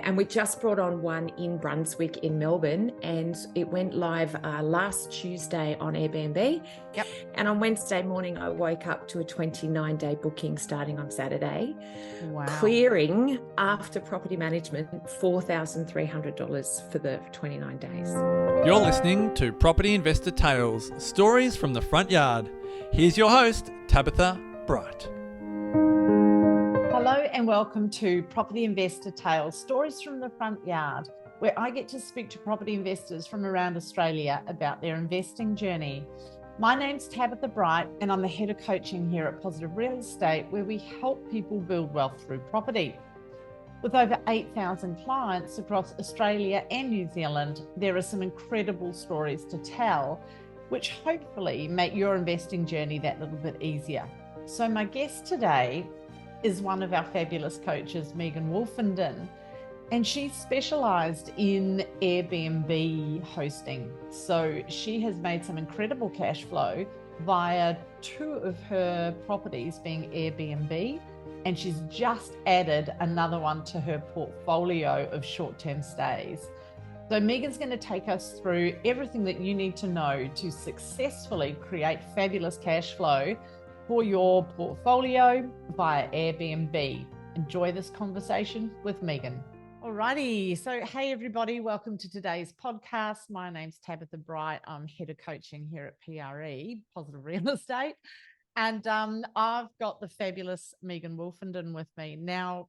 And we just brought on one in Brunswick in Melbourne, and it went live last Tuesday on Airbnb. Yep. And on Wednesday morning, I woke up to a 29-day booking starting on Saturday. Wow. Clearing, after property management, $4,300 for the 29 days. You're listening to Property Investor Tales, stories from the front yard. Here's your host, Tabitha Bright. Hello and welcome to Property Investor Tales, stories from the front yard, where I get to speak to property investors from around Australia about their investing journey. My name's Tabitha Bright and I'm the head of coaching here at Positive Real Estate, where we help people build wealth through property. With over 8,000 clients across Australia and New Zealand, there are some incredible stories to tell, which hopefully make your investing journey that little bit easier. So my guest today is one of our fabulous coaches, Megan Wolfenden, and she's specialised in Airbnb hosting. So she has made some incredible cash flow via two of her properties being Airbnb, and she's just added another one to her portfolio of short-term stays. So Megan's going to take us through everything that you need to know to successfully create fabulous cash flow for your portfolio via Airbnb. Enjoy this conversation with Megan. Alrighty, so hey everybody, welcome to today's podcast. My name's Tabitha Bright. I'm head of coaching here at PRE, Positive Real Estate. And I've got the fabulous Megan Wolfenden with me now.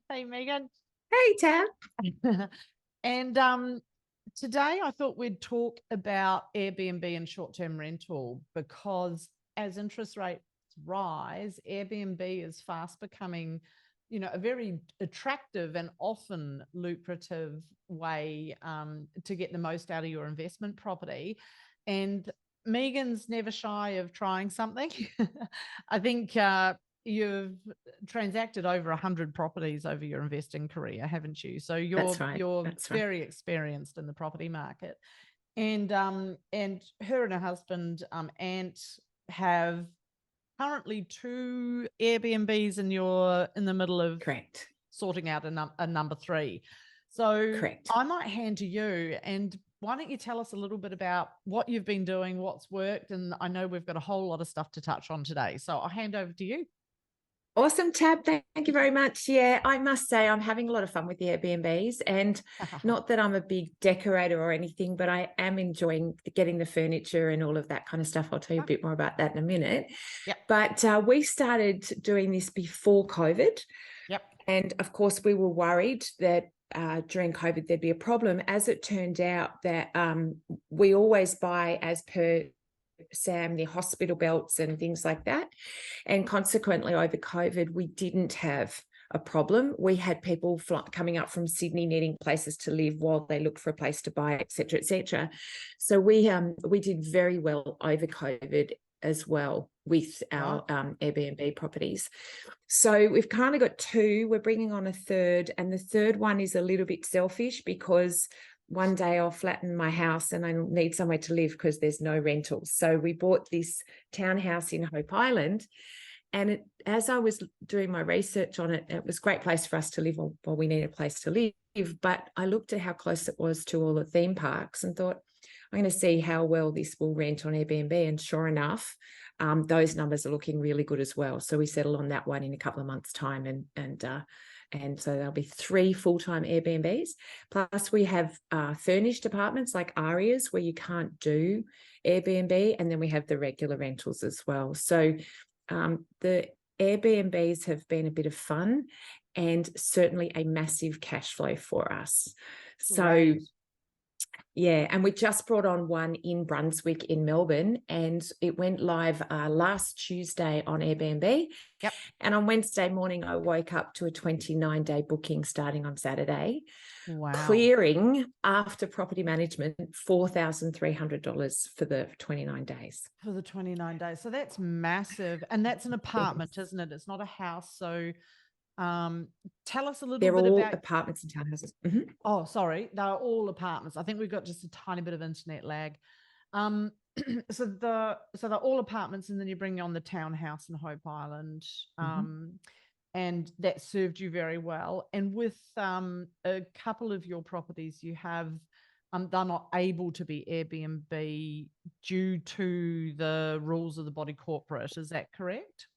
Hey Megan. Hey Tab. And today I thought we'd talk about Airbnb and short-term rental, because as interest rates rise, Airbnb is fast becoming, a very attractive and often lucrative way to get the most out of your investment property. And Megan's never shy of trying something. I think you've transacted over 100 properties over your investing career, haven't you? So you're very experienced in the property market. And her and her husband, Ant, have currently 2 Airbnbs and you're in the middle of sorting out a number 3. So I might hand to you, and why don't you tell us a little bit about what you've been doing, what's worked, and I know we've got a whole lot of stuff to touch on today. So I'll hand over to you. Awesome, Tab. Thank you very much. Yeah, I must say I'm having a lot of fun with the Airbnbs, and not that I'm a big decorator or anything, but I am enjoying getting the furniture and all of that kind of stuff. I'll tell you a bit more about that in a minute. Yep. But we started doing this before COVID. Yep. And of course, we were worried that during COVID there'd be a problem. As it turned out that we always buy as per Sam, the hospital belts and things like that. And consequently, over COVID, we didn't have a problem. We had people coming up from Sydney needing places to live while they looked for a place to buy, et cetera, et cetera. So we did very well over COVID as well with our Airbnb properties. So we've kind of got 2. We're bringing on a third, and the third one is a little bit selfish because one day I'll flatten my house and I need somewhere to live because there's no rentals. So we bought this townhouse in Hope Island, and as I was doing my research on it, it was a great place for us to live while we need a place to live. But I looked at how close it was to all the theme parks and thought, I'm going to see how well this will rent on Airbnb. And sure enough, those numbers are looking really good as well. So we settled on that one in a couple of months' time, and so there'll be 3 full-time Airbnbs. Plus we have furnished apartments like Arias where you can't do Airbnb. And then we have the regular rentals as well. So the Airbnbs have been a bit of fun and certainly a massive cash flow for us. So yeah, and we just brought on one in Brunswick in Melbourne, and it went live last Tuesday on Airbnb. Yep. And on Wednesday morning, I woke up to a 29-day booking starting on Saturday. Wow. Clearing, after property management, $4,300 for the 29 days. For the 29 days. So that's massive. And that's an apartment, isn't it? It's not a house. So tell us a little bit about... They're all apartments and townhouses. Mm-hmm. Oh, sorry. They're all apartments. I think we've got just a tiny bit of internet lag. So they're all apartments, and then you bring on the townhouse in Hope Island. and that served you very well. And with a couple of your properties, you have they're not able to be Airbnb due to the rules of the body corporate. Is that correct?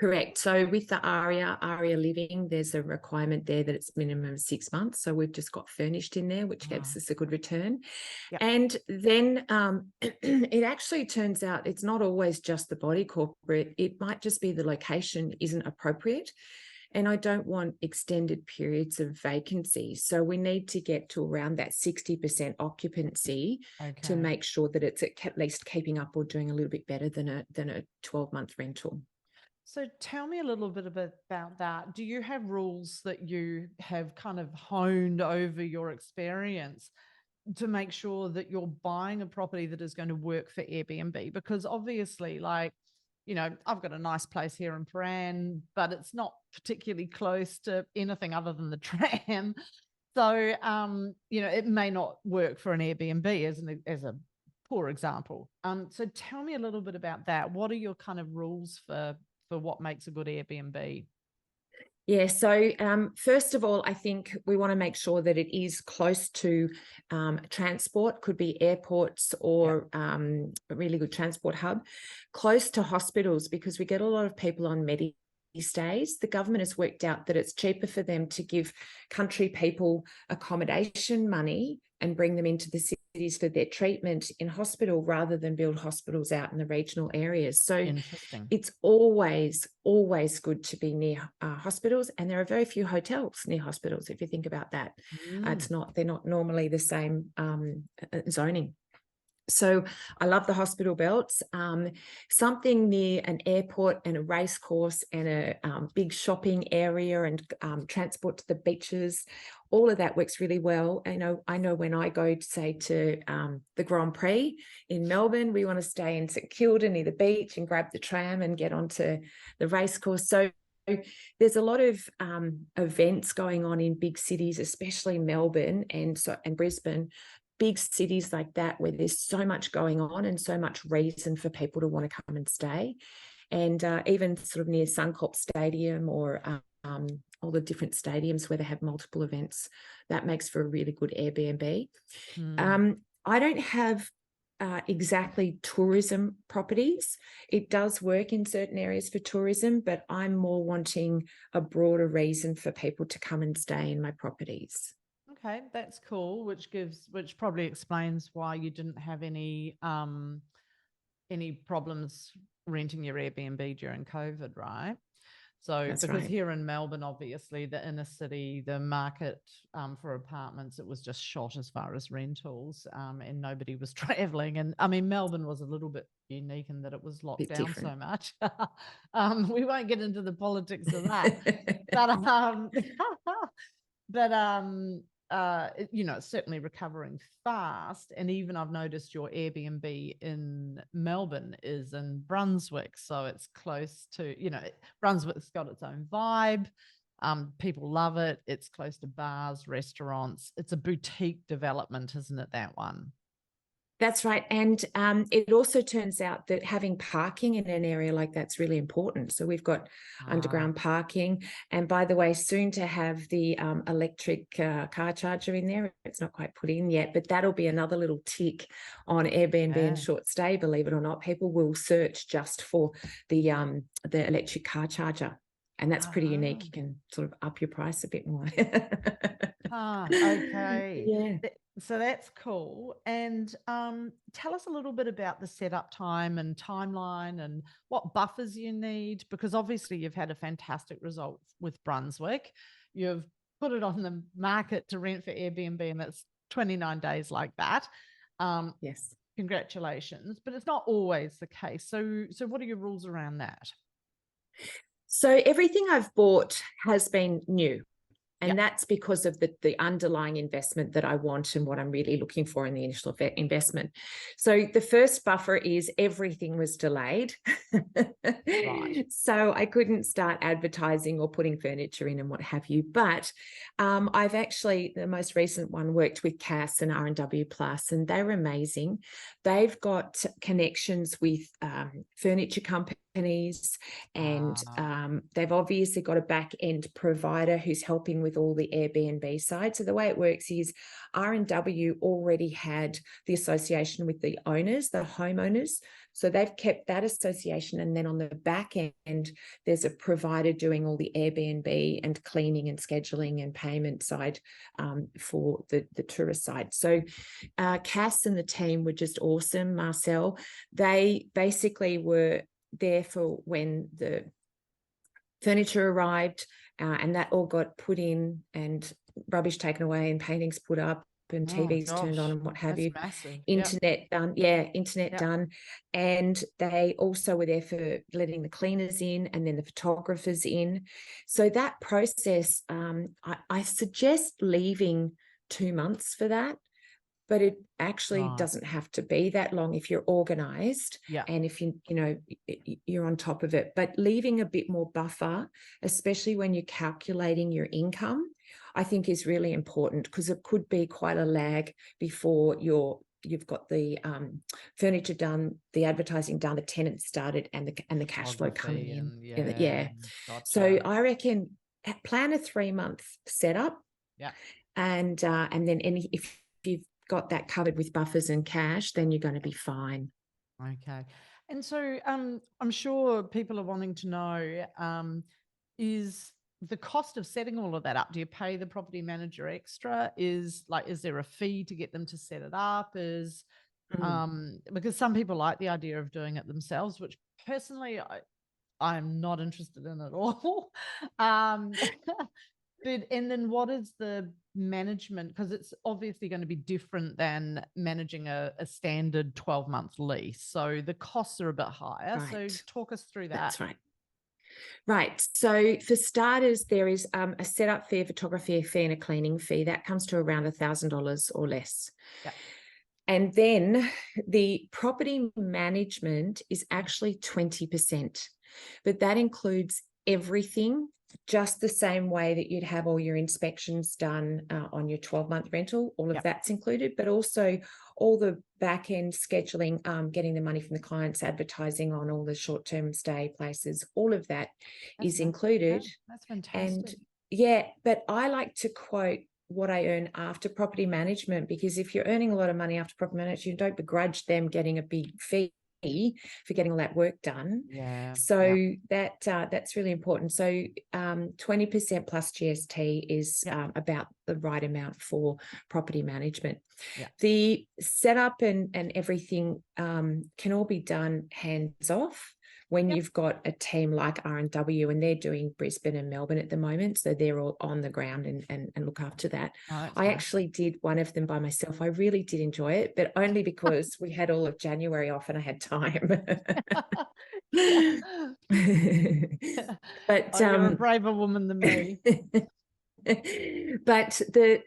Correct. So with the ARIA Living, there's a requirement there that it's minimum 6 months. So we've just got furnished in there, which gives us a good return. Yep. And then it actually turns out it's not always just the body corporate. It might just be the location isn't appropriate. And I don't want extended periods of vacancy. So we need to get to around that 60% occupancy to make sure that it's at least keeping up or doing a little bit better than a 12-month rental. So tell me a little bit about that. Do you have rules that you have kind of honed over your experience to make sure that you're buying a property that is going to work for Airbnb? Because obviously, like, you know, I've got a nice place here in Prahran, but it's not particularly close to anything other than the tram. So, you know, it may not work for an Airbnb as a poor example. So tell me a little bit about that. What are your kind of rules for what makes a good Airbnb? Yeah, so first of all, I think we want to make sure that it is close to transport, could be airports or a really good transport hub, close to hospitals, because we get a lot of people on stays. The government has worked out that it's cheaper for them to give country people accommodation money and bring them into the cities for their treatment in hospital rather than build hospitals out in the regional areas. So it's always good to be near hospitals, and there are very few hotels near hospitals if you think about that. They're not normally the same zoning. So I love the hospital belts. Something near an airport and a race course and a big shopping area and transport to the beaches, all of that works really well. I know when I go, say, to the Grand Prix in Melbourne, we want to stay in St Kilda near the beach and grab the tram and get onto the race course. So there's a lot of events going on in big cities, especially Melbourne and Brisbane, big cities like that, where there's so much going on and so much reason for people to want to come and stay. And even sort of near Suncorp Stadium or all the different stadiums where they have multiple events, that makes for a really good Airbnb. I don't have exactly tourism properties. It does work in certain areas for tourism, but I'm more wanting a broader reason for people to come and stay in my properties. Okay, that's cool, which probably explains why you didn't have any problems renting your Airbnb during COVID, right? So That's because right. here in Melbourne, obviously the inner city, the market for apartments, it was just shot as far as rentals, and nobody was traveling. And I mean, Melbourne was a little bit unique in that it was locked down so much. We won't get into the politics of that, but you know, it's certainly recovering fast. And even I've noticed your Airbnb in Melbourne is in Brunswick. So it's close to, you know, Brunswick's got its own vibe. People love it. It's close to bars, restaurants. It's a boutique development, isn't it, that one? That's right. And it also turns out that having parking in an area like that's really important. So we've got underground parking. And by the way, soon to have the electric car charger in there. It's not quite put in yet, but that'll be another little tick on Airbnb and short stay, believe it or not. People will search just for the electric car charger. And that's pretty unique. You can sort of up your price a bit more. Okay. Yeah. So that's cool. And tell us a little bit about the setup time and timeline and what buffers you need, because obviously you've had a fantastic result with Brunswick. You've put it on the market to rent for Airbnb, and that's 29 days like that. Yes. Congratulations. But it's not always the case. So what are your rules around that? So everything I've bought has been new. And that's because of the underlying investment that I want and what I'm really looking for in the initial investment. So the first buffer is everything was delayed. Right. So I couldn't start advertising or putting furniture in and what have you. But I've actually, the most recent one, worked with Cass and R&W Plus, and they were amazing. They've got connections with furniture companies balconies, and Wow. they've obviously got a back end provider who's helping with all the Airbnb side. So the way it works is R&W already had the association with the owners, the homeowners. So they've kept that association, and then on the back end, there's a provider doing all the Airbnb and cleaning and scheduling and payment side for the tourist side. So Cass and the team were just awesome. Marcel, they basically were there for when the furniture arrived, and that all got put in and rubbish taken away and paintings put up and TVs turned on and what have you. Massive. Internet done. Done. And they also were there for letting the cleaners in and then the photographers in. So that process, I suggest leaving 2 months for that, but it actually doesn't have to be that long if you're organized and if you're on top of it. But leaving a bit more buffer, especially when you're calculating your income, I think is really important, because it could be quite a lag before you've got the furniture done, the advertising done, the tenants started, and the cash flow coming in. Gotcha. So I reckon plan a 3-month setup. And then if you've got that covered with buffers and cash, then you're going to be fine. Okay. And so I'm sure people are wanting to know, is the cost of setting all of that up, do you pay the property manager extra? Is there a fee to get them to set it up? Because some people like the idea of doing it themselves, which personally I'm not interested in at all. And then what is the management? Because it's obviously going to be different than managing a standard 12-month lease. So the costs are a bit higher. Right. So talk us through that. That's right. Right. So for starters, there is a setup fee, a photography fee, and a cleaning fee. That comes to around $1,000 or less. And then the property management is actually 20%, but that includes everything, just the same way that you'd have all your inspections done on your 12-month rental. All of that's included, but also all the back-end scheduling, getting the money from the clients, advertising on all the short-term stay places, all of that is included. That's fantastic. And but I like to quote what I earn after property management, because if you're earning a lot of money after property management, you don't begrudge them getting a big fee for getting all that work done. So that's really important. So 20% plus GST is about the right amount for property management. The setup and everything can all be done hands off when you've got a team like R&W, and they're doing Brisbane and Melbourne at the moment. So they're all on the ground and look after that. I actually did one of them by myself. I really did enjoy it, but only because we had all of January off and I had time. But you're a braver woman than me. But the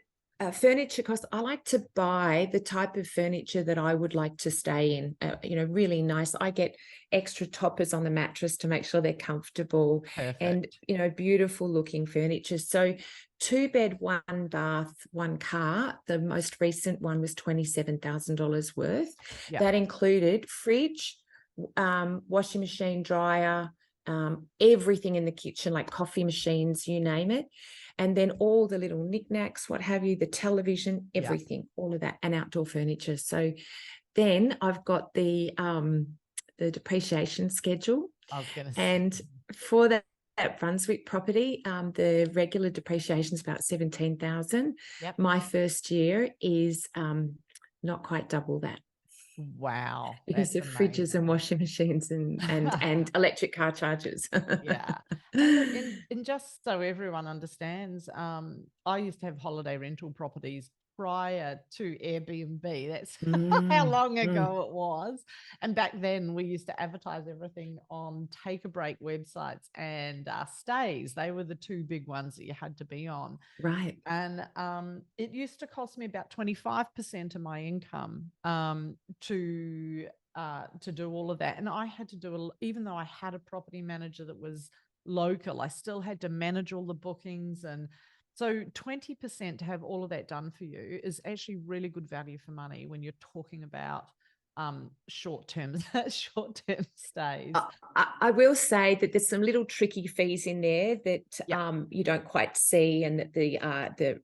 furniture cost, I like to buy the type of furniture that I would like to stay in, really nice. I get extra toppers on the mattress to make sure they're comfortable. And, beautiful looking furniture. So 2-bed, 1-bath, 1-car. The most recent one was $27,000 worth. That included fridge, washing machine, dryer, everything in the kitchen, like coffee machines, you name it. And then all the little knickknacks, what have you, the television, everything, all of that, and outdoor furniture. So then I've got the depreciation schedule. And for that Brunswick property, the regular depreciation is about $17,000. My first year is not quite double that. Wow. Because of fridges and washing machines and electric car chargers. And just so everyone understands, I used to have holiday rental properties prior to Airbnb. That's how long ago it was. And back then we used to advertise everything on Take a Break websites and Stays. They were the two big ones that you had to be on. Right. And it used to cost me about 25% of my income to do all of that. And I had to do, even though I had a property manager that was local, I still had to manage all the bookings. And so 20% to have all of that done for you is actually really good value for money when you're talking about short-term stays. I will say that there's some little tricky fees in there that you don't quite see, and that the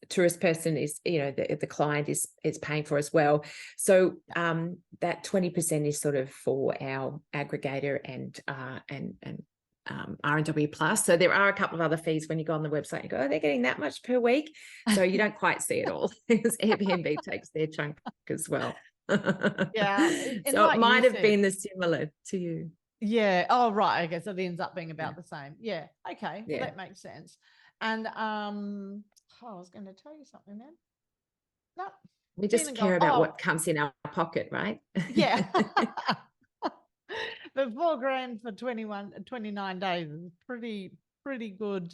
tourist person is, the client is paying for as well. So that 20% is sort of for our aggregator and R&W Plus. So there are a couple of other fees when you go on the website. You go, oh, they're getting that much per week. So you don't quite see it all, because Airbnb takes their chunk as well. Yeah. So like it might have been the similar to you. Yeah. Oh, right. Okay. So it ends up being about the same. Yeah. Okay. Well, that makes sense. And I was going to tell you something then. No. We just care about what comes in our pocket, right? Yeah. But $4,000 for 29 days is pretty good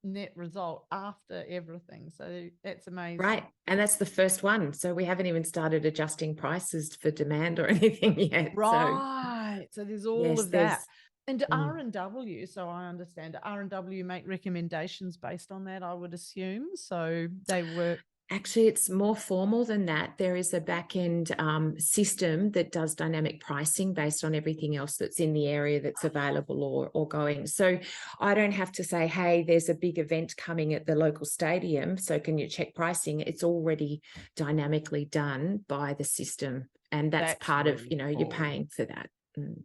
net result after everything. So that's amazing. Right. And that's the first one. So we haven't even started adjusting prices for demand or anything yet. Right. So there's all of that. And R&W, so I understand R&W make recommendations based on that, I would assume. So they work. Actually, it's more formal than that. There is a back-end system that does dynamic pricing based on everything else that's in the area that's available or going. So I don't have to say, hey, there's a big event coming at the local stadium, so can you check pricing? It's already dynamically done by the system. And that's part really of, cool. You're paying for that.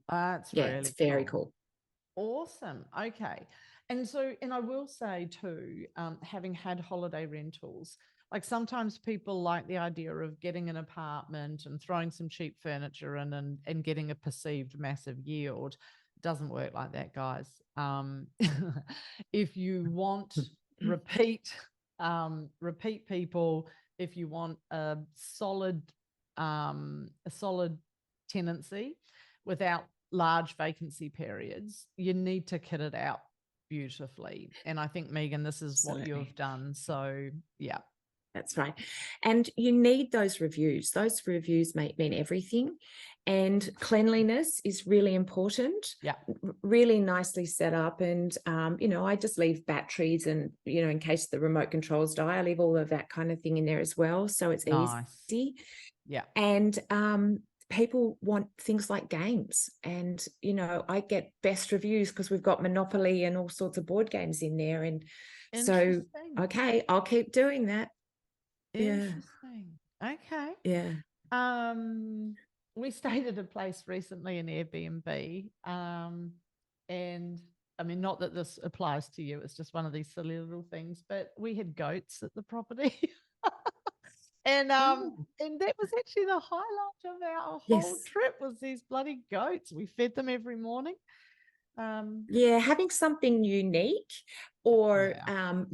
That's really it's very cool. Awesome. Okay. And I will say too, having had holiday rentals, like sometimes people like the idea of getting an apartment and throwing some cheap furniture in and getting a perceived massive yield. It doesn't work like that, guys. If you want repeat people, if you want a solid tenancy without large vacancy periods, you need to kit it out beautifully. And I think, Megan, this is what you've done. So yeah. That's right. And you need those reviews. Those reviews mean everything. And cleanliness is really important. Yeah. Really nicely set up. And, I just leave batteries and, in case the remote controls die, I leave all of that kind of thing in there as well. So it's easy. Yeah. And people want things like games. And, I get best reviews because we've got Monopoly and all sorts of board games in there. And so, okay, I'll keep doing that. Interesting. Okay. Yeah. We stayed at a place recently in Airbnb. And I mean, not that this applies to you, it's just one of these silly little things, but we had goats at the property. And that was actually the highlight of our whole trip, was these bloody goats. We fed them every morning. Having something unique or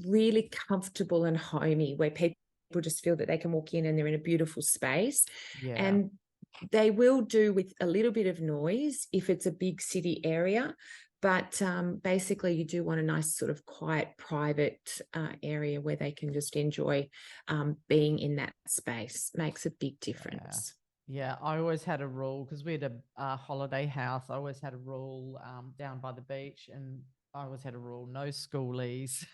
really comfortable and homey where people just feel that they can walk in and they're in a beautiful space. Yeah. And they will do with a little bit of noise if it's a big city area. But basically, you do want a nice sort of quiet, private area where they can just enjoy being in that space. Makes a big difference. Yeah, I always had a rule, because we had a holiday house. I always had a rule down by the beach, and I always had a rule, no schoolies.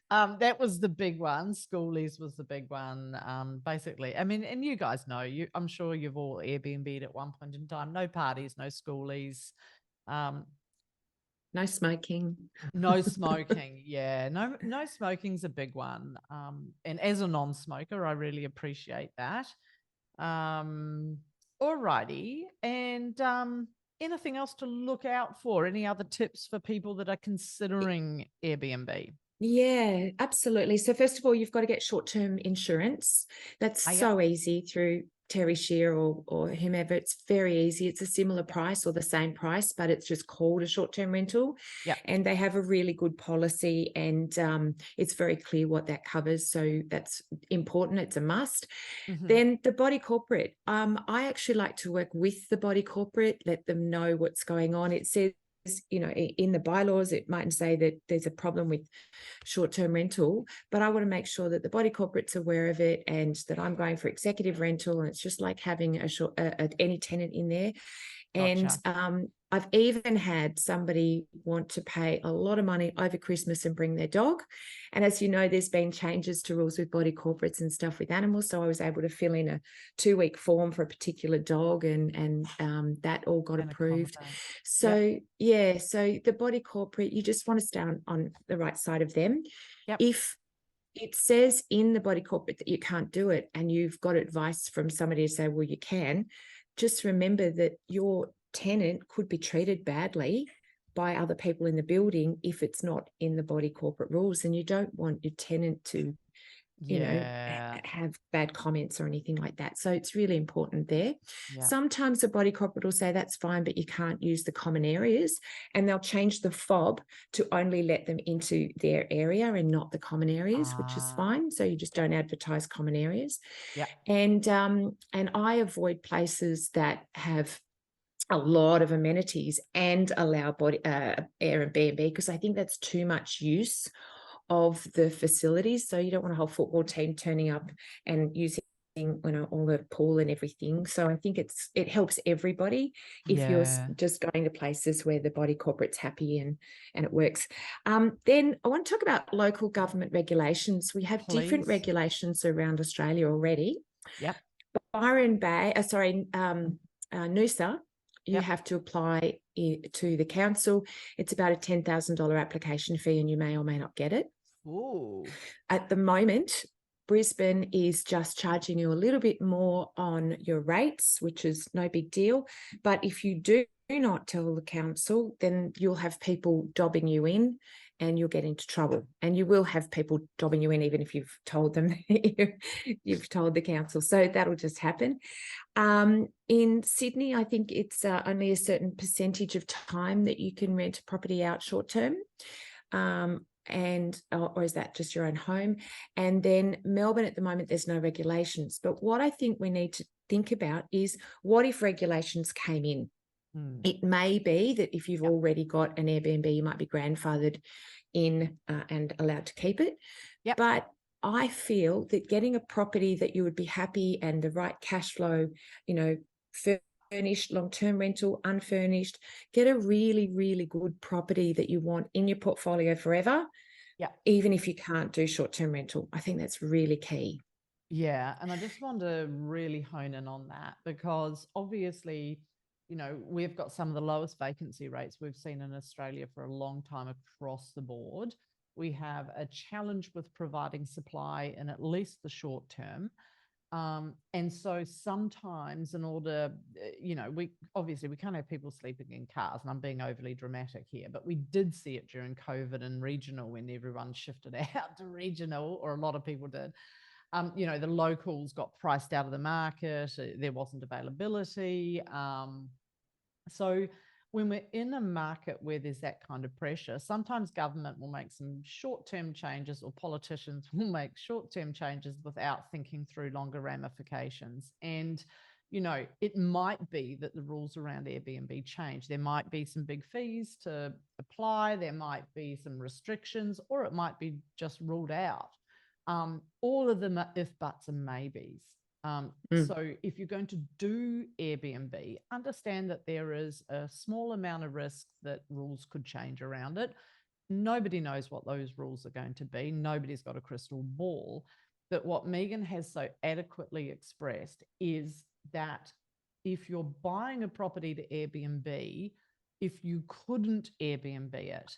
That was the big one. Schoolies was the big one. Basically, I mean, and you guys know, I'm sure you've all Airbnb'd at one point in time. No parties, no schoolies. No smoking. No smoking. Yeah, no smoking's a big one. And as a non-smoker, I really appreciate that. Alrighty. And anything else to look out for? Any other tips for people that are considering Airbnb? Yeah, absolutely. So first of all, you've got to get short-term insurance. That's so easy through Terry Shear or whomever. It's very easy. It's a similar price or the same price, but it's just called a short-term rental. Yeah. And they have a really good policy, and it's very clear what that covers. So that's important. It's a must. Mm-hmm. Then the body corporate. I actually like to work with the body corporate, let them know what's going on. It says, in the bylaws, it might say that there's a problem with short-term rental, but I want to make sure that the body corporate's aware of it and that I'm going for executive rental, and it's just like having any tenant in there. Gotcha. And I've even had somebody want to pay a lot of money over Christmas and bring their dog. And as you know, there's been changes to rules with body corporates and stuff with animals. So I was able to fill in a 2-week form for a particular dog, and that all got approved. So so the body corporate, you just want to stay on the right side of them. If it says in the body corporate that you can't do it, and you've got advice from somebody to say, well, you can, just remember that your tenant could be treated badly by other people in the building if it's not in the body corporate rules, and you don't want your tenant to have bad comments or anything like that. So it's really important there. Sometimes the body corporate will say that's fine, but you can't use the common areas, and they'll change the fob to only let them into their area and not the common areas, which is fine. So you just don't advertise common areas. And I avoid places that have a lot of amenities and allow Airbnb, because I think that's too much use of the facilities. So you don't want a whole football team turning up and using all the pool and everything. So I think it helps everybody if you're just going to places where the body corporate's happy and it works. Then I want to talk about local government regulations. We have different regulations around Australia already. Byron Bay, Noosa, you have to apply to the council. It's about a $10,000 application fee, and you may or may not get it. At the moment, Brisbane is just charging you a little bit more on your rates, which is no big deal. But if you do not tell the council, then you'll have people dobbing you in, and you'll get into trouble. And you will have people dobbing you in even if you've told them you've told the council. So that'll just happen. In Sydney, I think it's only a certain percentage of time that you can rent a property out short term. Or is that just your own home? And then Melbourne, at the moment, there's no regulations. But what I think we need to think about is, what if regulations came in? It may be that if you've already got an Airbnb, you might be grandfathered in and allowed to keep it. But I feel that getting a property that you would be happy and the right cash flow, furnished, long-term rental, unfurnished, get a really, really good property that you want in your portfolio forever, even if you can't do short-term rental. I think that's really key. And I just want to really hone in on that, because obviously, we've got some of the lowest vacancy rates we've seen in Australia for a long time across the board. We have a challenge with providing supply in at least the short term. And so sometimes, in order, we can't have people sleeping in cars, and I'm being overly dramatic here, but we did see it during COVID and regional, when everyone shifted out to regional, or a lot of people did. The locals got priced out of the market. There wasn't availability. So when we're in a market where there's that kind of pressure, sometimes government will make some short-term changes, or politicians will make short-term changes without thinking through longer ramifications. And, it might be that the rules around Airbnb change. There might be some big fees to apply. There might be some restrictions, or it might be just ruled out. All of them are if, buts, and maybes. So if you're going to do Airbnb, understand that there is a small amount of risk that rules could change around it. Nobody knows what those rules are going to be. Nobody's got a crystal ball. But what Megan has so adequately expressed is that if you're buying a property to Airbnb, if you couldn't Airbnb it,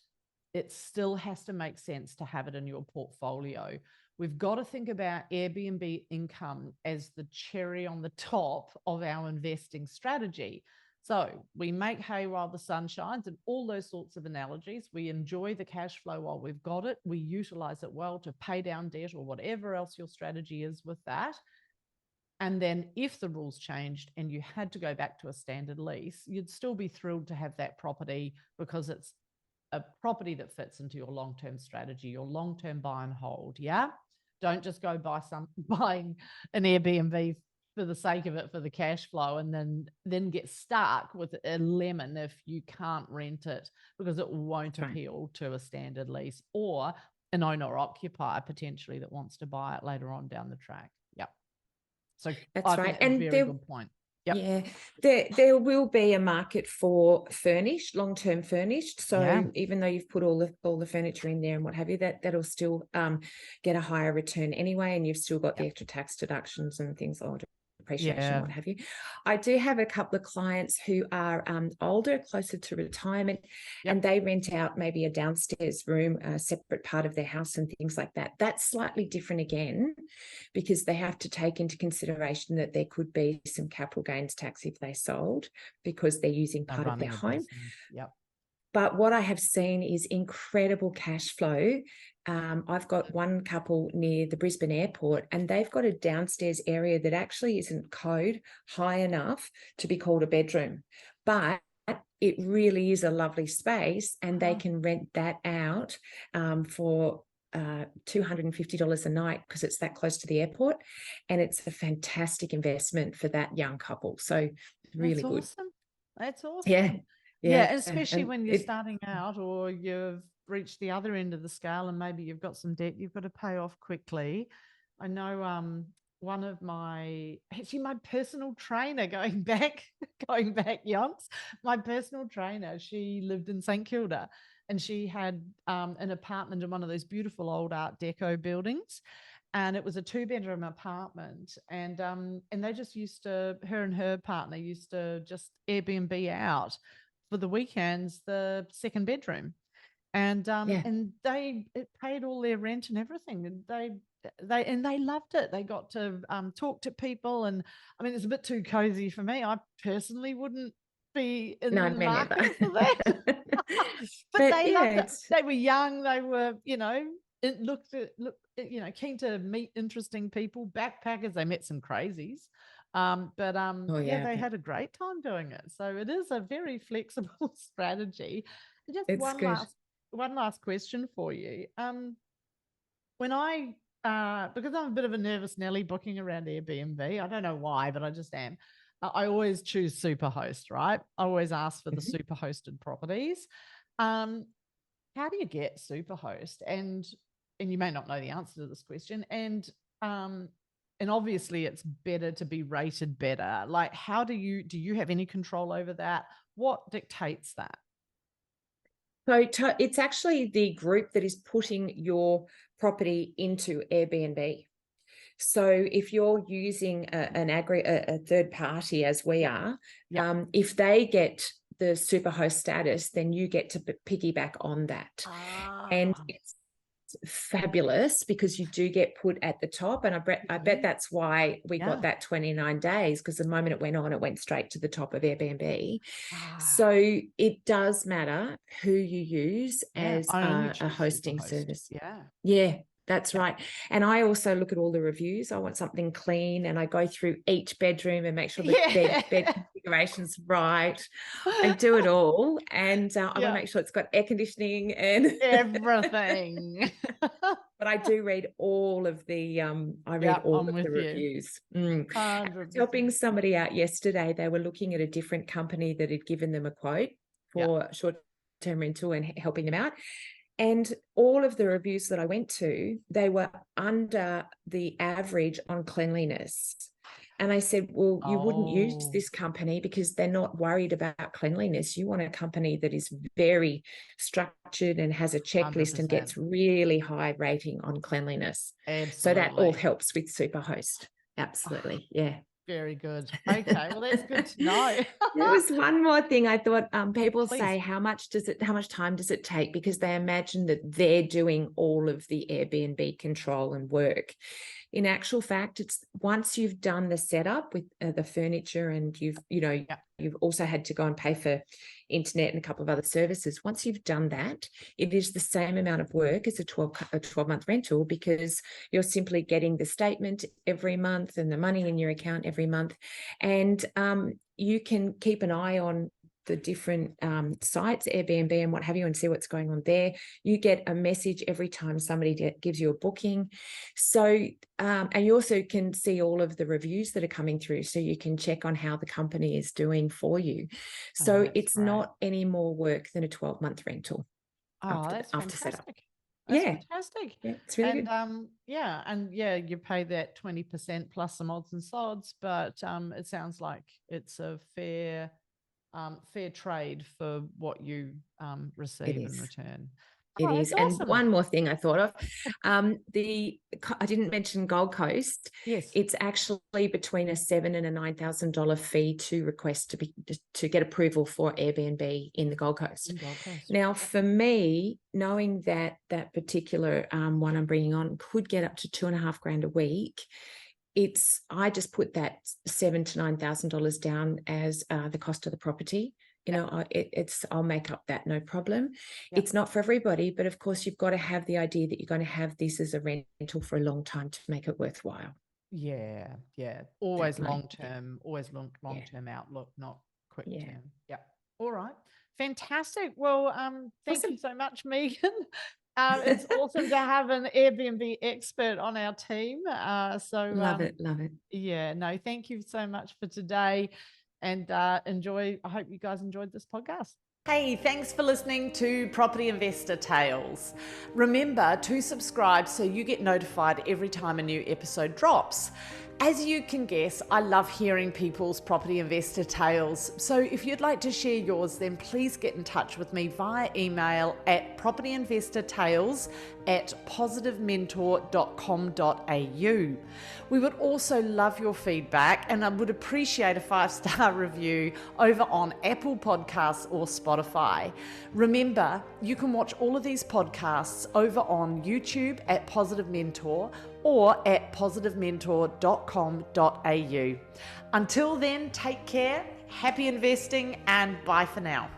it still has to make sense to have it in your portfolio. We've got to think about Airbnb income as the cherry on the top of our investing strategy. So we make hay while the sun shines, and all those sorts of analogies. We enjoy the cash flow while we've got it. We utilize it well to pay down debt, or whatever else your strategy is with that. And then if the rules changed and you had to go back to a standard lease, you'd still be thrilled to have that property, because it's a property that fits into your long-term strategy, your long-term buy and hold. Don't just go buying an Airbnb for the sake of it, for the cash flow, and then get stuck with a lemon if you can't rent it, because it won't appeal to a standard lease or an owner occupier potentially that wants to buy it later on down the track. So that's I right. think And a very good point. Yep. Yeah, there will be a market for furnished, long-term furnished. So even though you've put all the furniture in there and what have you, that'll still get a higher return anyway, and you've still got the extra tax deductions and things like depreciation, what have you. I do have a couple of clients who are older, closer to retirement, and they rent out maybe a downstairs room, a separate part of their house and things like that. That's slightly different again, because they have to take into consideration that there could be some capital gains tax if they sold, because they're using part of their home. But what I have seen is incredible cash flow. I've got one couple near the Brisbane airport, and they've got a downstairs area that actually isn't code high enough to be called a bedroom, but it really is a lovely space, and they can rent that out for $250 a night, because it's that close to the airport, and it's a fantastic investment for that young couple. So really good. That's awesome. Yeah, especially when you're starting out, or you've reached the other end of the scale and maybe you've got some debt you've got to pay off quickly. I know one of my personal trainer, going back yonks, my personal trainer, she lived in St Kilda, and she had an apartment in one of those beautiful old Art Deco buildings. And it was a 2-bedroom apartment, and they just used to, her and her partner used to just Airbnb out for the weekends the second bedroom, and they paid all their rent and everything, and they loved it. They got to talk to people, and I mean, it's a bit too cozy for me. I personally wouldn't be in the market for that. but they loved it. They were young. They were, keen to meet interesting people, backpackers. They met some crazies. They had a great time doing it. So it is a very flexible strategy. Just one last question for you. When I because I'm a bit of a nervous Nelly booking around Airbnb, I don't know why, but I just am. I always choose Superhost, right? I always ask for the super hosted properties. How do you get Superhost? And you may not know the answer to this question. And obviously it's better to be rated better. Like, do you have any control over that? What dictates that? So it's actually the group that is putting your property into Airbnb. So if you're using a third party, as we are, if they get the Superhost status, then you get to piggyback on that. And it's fabulous, because you do get put at the top, and I bet that's why we got that 29 days, because the moment it went on, it went straight to the top of Airbnb. So it does matter who you use as a hosting service. That's right. And I also look at all the reviews. I want something clean, and I go through each bedroom and make sure the bed configuration's right. I do it all, and I want to make sure it's got air conditioning and everything. But I do read all of the reviews. I was helping somebody out yesterday. They were looking at a different company that had given them a quote for short-term rental and helping them out. And all of the reviews that I went to, they were under the average on cleanliness. And I said, well, you wouldn't use this company because they're not worried about cleanliness. You want a company that is very structured and has a checklist 100%. And gets really high rating on cleanliness. Absolutely. So that all helps with Superhost. Absolutely. Very good. Okay, well, that's good to know. There was one more thing I thought. People say, how much time does it take? Because they imagine that they're doing all of the Airbnb control and work. In actual fact, it's once you've done the setup with the furniture, and you've also had to go and pay for internet and a couple of other services. Once you've done that, it is the same amount of work as a 12-month rental, because you're simply getting the statement every month and the money in your account every month. And you can keep an eye on the different sites, Airbnb and what have you, and see what's going on there. You get a message every time somebody gives you a booking. So, and you also can see all of the reviews that are coming through, so you can check on how the company is doing for you. So it's not any more work than a 12-month rental. That's fantastic. That's Yeah. fantastic. Yeah, it's really And good. you pay that 20% plus some odds and sods, but it sounds like it's a fair trade for what you receive in return. It Oh, is. that's And awesome. one more thing I thought of, I didn't mention Gold Coast. Yes. It's actually between a $7,000 and a $9,000 fee to request to get approval for Airbnb in the Gold Coast. Now, for me, knowing that particular one I'm bringing on could get up to $2,500 a week, I just put that $7,000 to $9,000 down as the cost of the property. I'll make up that, no problem. Yep. It's not for everybody, but of course you've got to have the idea that you're going to have this as a rental for a long time to make it worthwhile. Yeah. Always long-term, long-term outlook, not quick term. Yeah. All right. Fantastic. Well, thank you so much, Megan. It's awesome to have an Airbnb expert on our team. Love it. Yeah, no, thank you so much for today. And I hope you guys enjoyed this podcast. Hey, thanks for listening to Property Investor Tales. Remember to subscribe so you get notified every time a new episode drops. As you can guess, I love hearing people's property investor tales. So if you'd like to share yours, then please get in touch with me via email at propertyinvestortales@positivementor.com.au. We would also love your feedback, and I would appreciate a 5-star review over on Apple Podcasts or Spotify. Remember, you can watch all of these podcasts over on YouTube at Positive Mentor or at positivementor.com.au. Until then, take care, happy investing, and bye for now.